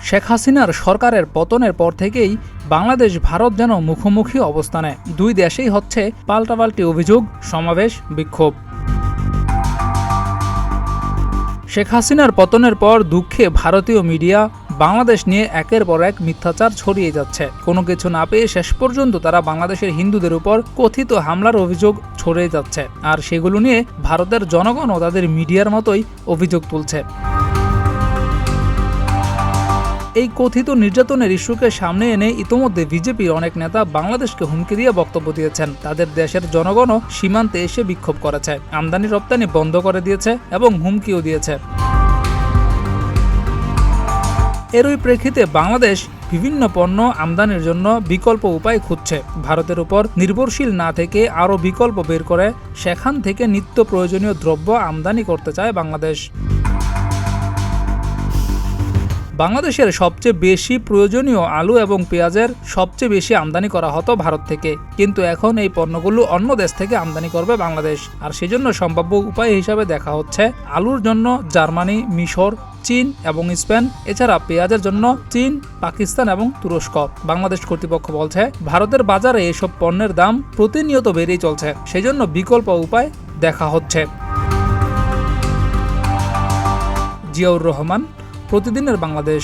শেখ হাসিনার সরকারের পতনের পর থেকেই বাংলাদেশ ভারত যেন মুখোমুখি অবস্থানে। দুই দেশেই হচ্ছে পাল্টাপাল্টি অভিযোগ, সমাবেশ, বিক্ষোভ। শেখ হাসিনার পতনের পর দুঃখে ভারতীয় মিডিয়া বাংলাদেশ নিয়ে একের পর এক মিথ্যাচার ছড়িয়ে যাচ্ছে। কোনো কিছু না পেয়ে শেষ পর্যন্ত তারা বাংলাদেশের হিন্দুদের উপর কথিত হামলার অভিযোগ ছড়িয়ে যাচ্ছে, আর সেগুলো নিয়ে ভারতের জনগণও তাদের মিডিয়ার মতোই অভিযোগ তুলছে। এই কথিত নির্যাতনের ইস্যুকে সামনে এনে ইতোমধ্যে বিজেপির অনেক নেতা বাংলাদেশকে হুমকি দিয়ে বক্তব্য দিয়েছেন। তাদের দেশের জনগণও সীমান্তে এসে বিক্ষোভ করেছে, আমদানি রপ্তানি বন্ধ করে দিয়েছে এবং হুমকিও দিয়েছে। এরই প্রেক্ষিতে বাংলাদেশ বিভিন্ন পণ্য আমদানির জন্য বিকল্প উপায় খুঁজছে। ভারতের উপর নির্ভরশীল না থেকে আরও বিকল্প বের করে সেখান থেকে নিত্য প্রয়োজনীয় দ্রব্য আমদানি করতে চায় বাংলাদেশ। বাংলাদেশের সবচেয়ে বেশি প্রয়োজনীয় আলু এবং পেঁয়াজের সবচেয়ে বেশি আমদানি করা হতো ভারত থেকে, কিন্তু এখন এই পণ্যগুলো অন্য দেশ থেকে আমদানি করবে বাংলাদেশ। আর সেজন্য সম্ভাব্য উপায় হিসাবে দেখা হচ্ছে আলুর জন্য জার্মানি, মিশর, চীন এবং স্পেন, এছাড়া পেঁয়াজের জন্য চীন, পাকিস্তান এবং তুরস্ক। বাংলাদেশ কর্তৃপক্ষ বলছে ভারতের বাজারে এসব পণ্যের দাম প্রতিনিয়ত বেড়েই চলছে, সেজন্য বিকল্প উপায় দেখা হচ্ছে। জিয়াউর রহমান, প্রতিদিনের বাংলাদেশ।